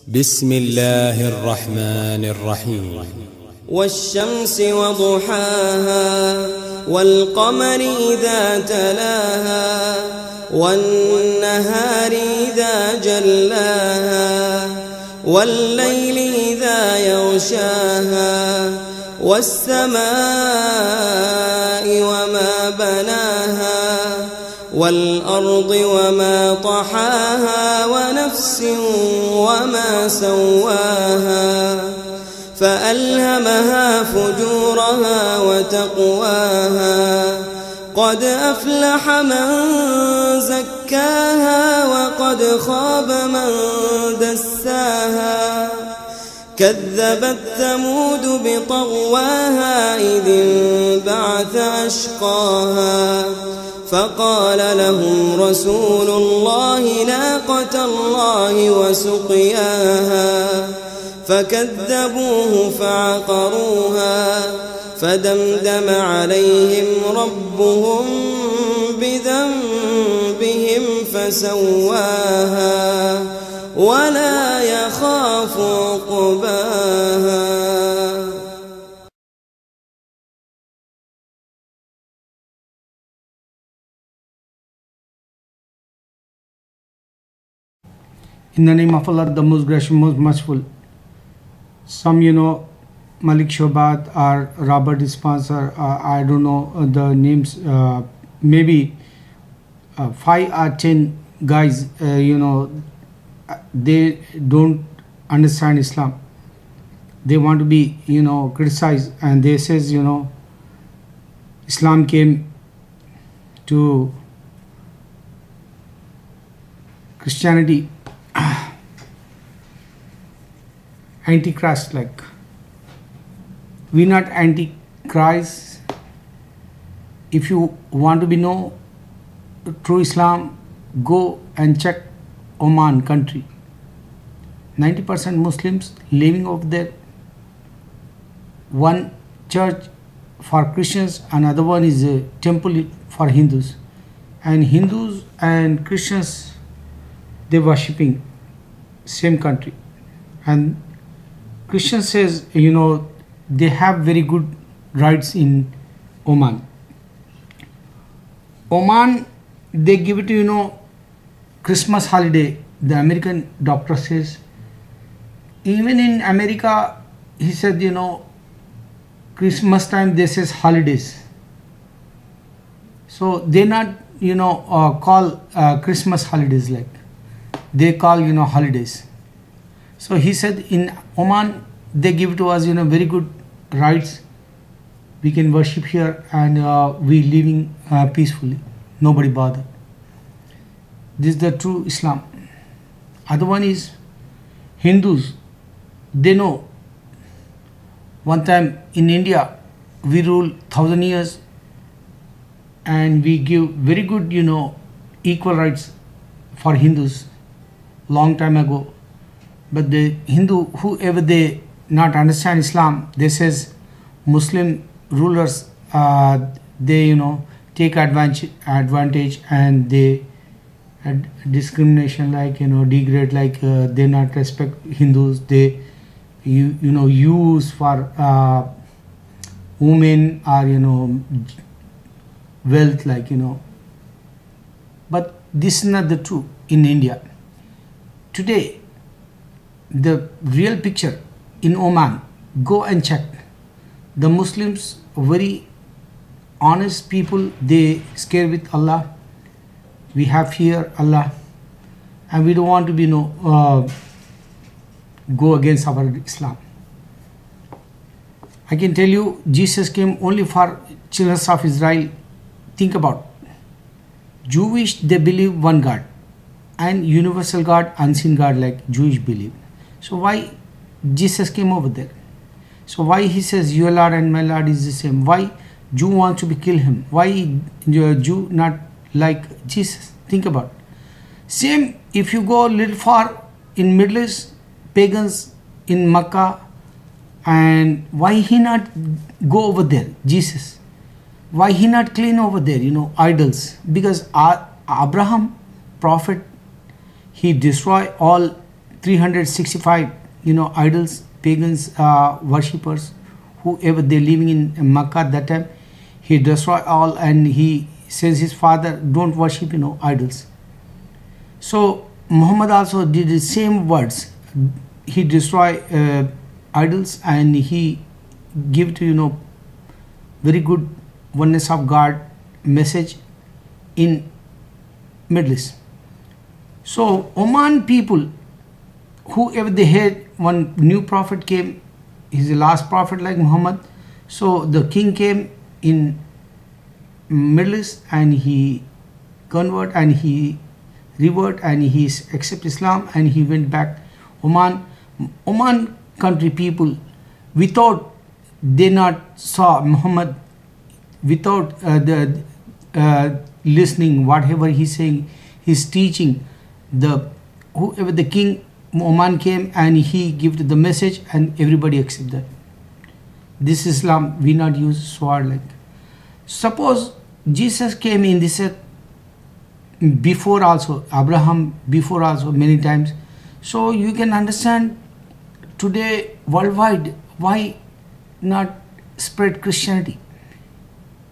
بسم الله الرحمن الرحيم. والشمس وضحاها والقمر إذا تلاها والنهار إذا جلاها والليل إذا يغشاها والسماء وما بناها والأرض وما طحاها ونفس وما سواها فألهمها فجورها وتقواها قد أفلح من زكاها وقد خاب من دساها كذبت ثمود بطغواها إذ انبعث أشقاها فقال لهم رسول الله ناقة الله وسقياها فكذبوه فعقروها فدمدم عليهم ربهم بذنبهم فسواها ولا يخاف عقباها. In the name of Allah, the most gracious, most merciful. Some, Malik Shobat or Robert sponsor, I don't know the names, maybe 5 or 10 guys, they don't understand Islam. They want to be, criticized, and they says, Islam came to Christianity antichrist like. We not antichrist. If you want to be know true Islam, go and check Oman country. 90% Muslims living over there. One church for Christians, another one is a temple for Hindus. And Hindus and Christians, they worshipping same country. And Christian says, they have very good rights in Oman. Oman, they give it to, Christmas holiday. The American doctor says, even in America, he said, Christmas time, they says holidays. So they not, call Christmas holidays like. They call, holidays. So he said in Oman, they give to us, very good rights. We can worship here and we living peacefully. Nobody bother. This is the true Islam. Other one is Hindus. They know. One time in India, we rule 1,000 years and we give very good, equal rights for Hindus long time ago. But the Hindu, whoever they not understand Islam, they says Muslim rulers, they take advantage and they discrimination like degrade like they not respect Hindus. They use for women or wealth like But this is not the truth in India today. The real picture in Oman, go and check. The Muslims, very honest people, they scared with Allah. We have fear Allah, and we don't want to be go against our Islam. I can tell you, Jesus came only for children of Israel. Think about Jewish, they believe one God, and universal God, unseen God like Jewish believe. So why Jesus came over there? So why he says your Lord and my Lord is the same? Why Jew wants to be kill him? Why Jew not like Jesus? Think about. Same if you go a little far in Middle East, pagans in Makkah, and why he not go over there? Jesus. Why he not clean over there? Idols. Because Abraham, prophet, he destroy all 365 idols, pagans, worshippers, whoever they living in Makkah that time. He destroyed all, and he says his father, don't worship idols. So Muhammad also did the same words. He destroyed idols, and he give to very good oneness of God message in Middle East. So Oman people, whoever they had, one new prophet came, he's the last prophet like Muhammad. So the king came in Middle East, and he convert, and he revert, and he accept Islam, and he went back Oman country people, without they not saw Muhammad, without listening whatever he's saying, he's teaching. Whoever the king Oman came, and he give the message, and everybody accept that. This Islam, we not use sword like. Suppose Jesus came in this earth before also, Abraham before also many times. So you can understand today worldwide why not spread Christianity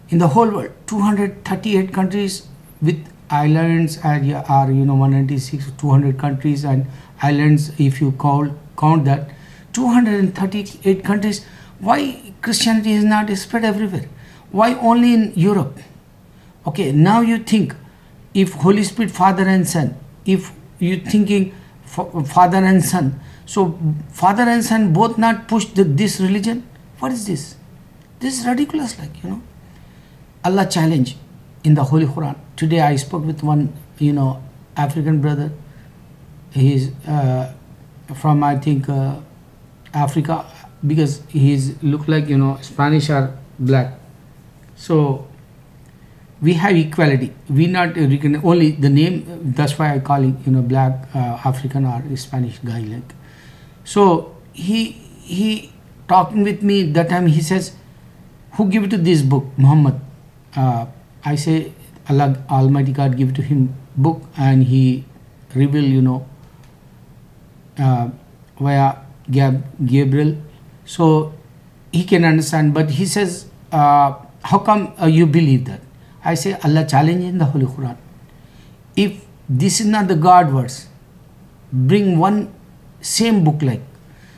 in the whole world. 238 countries with islands are 196, 200 countries and islands, if you count that, 238 countries. Why Christianity is not spread everywhere? Why only in Europe? Okay, now you think, if Holy Spirit, Father and Son, if you thinking Father and Son, so Father and Son both not push this religion? What is this? This is ridiculous, Allah challenge in the Holy Quran. Today I spoke with one, African brother. He is from, I think, Africa, because he look like, Spanish or black. So we have equality. We not only the name. That's why I call him, black, African or Spanish guy like. So he talking with me that time. He says, "Who give to this book, Muhammad?" I say, Allah Almighty God give to him book, and he reveal, via Gabriel, so he can understand. But he says, how come you believe that? I say, Allah challenge in the Holy Quran. If this is not the God words, bring one same book like.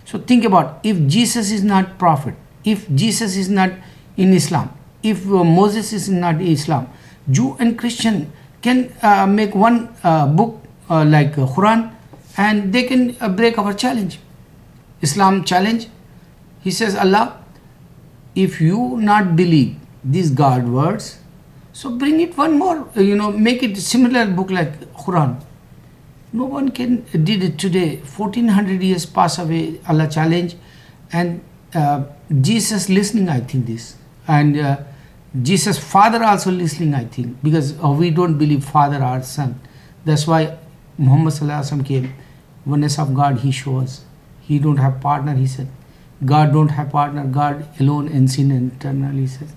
So think about, if Jesus is not prophet, if Jesus is not in Islam, if Moses is not in Islam, Jew and Christian can make one book like Quran, and they can break our challenge. Islam challenge. He says, Allah, if you not believe these God words, so bring it one more, make it similar book like Quran. No one can did it today. 1400 years pass away, Allah challenge, and Jesus listening, I think this, and Jesus Father also listening, I think, because we don't believe Father or Son. That's why Muhammad Sallallahu Alaihi Wasallam came. Oneness of God he shows. He don't have partner, he said. God don't have partner. God alone and sin and eternal, he says.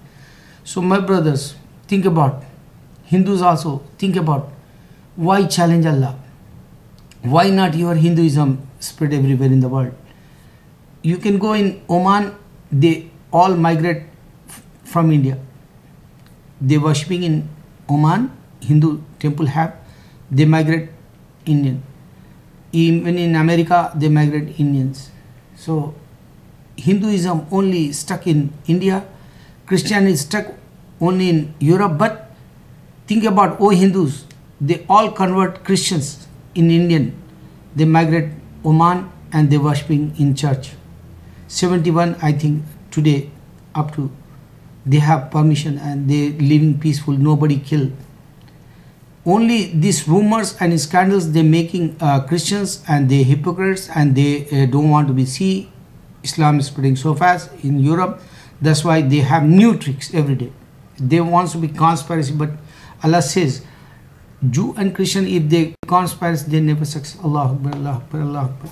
So my brothers, think about, Hindus also think about, why challenge Allah? Why not your Hinduism spread everywhere in the world? You can go in Oman, they all migrate from India. They worshipping in Oman, Hindu temple have, they migrate Indian. Even in America, they migrate Indians. So Hinduism only stuck in India, Christianity is stuck only in Europe. But think about, Hindus, they all convert Christians in Indian. They migrate Oman, and they worshipping in church. 71, I think, today up to, they have permission, and they living peaceful, nobody killed. Only these rumors and scandals they making Christians, and they hypocrites, and they don't want to be see Islam is spreading so fast in Europe. That's why they have new tricks every day. They want to be conspiracy, but Allah says, Jew and Christian, if they conspiracy, they never succeed. Allah Akbar, Allah Akbar, Allah Akbar.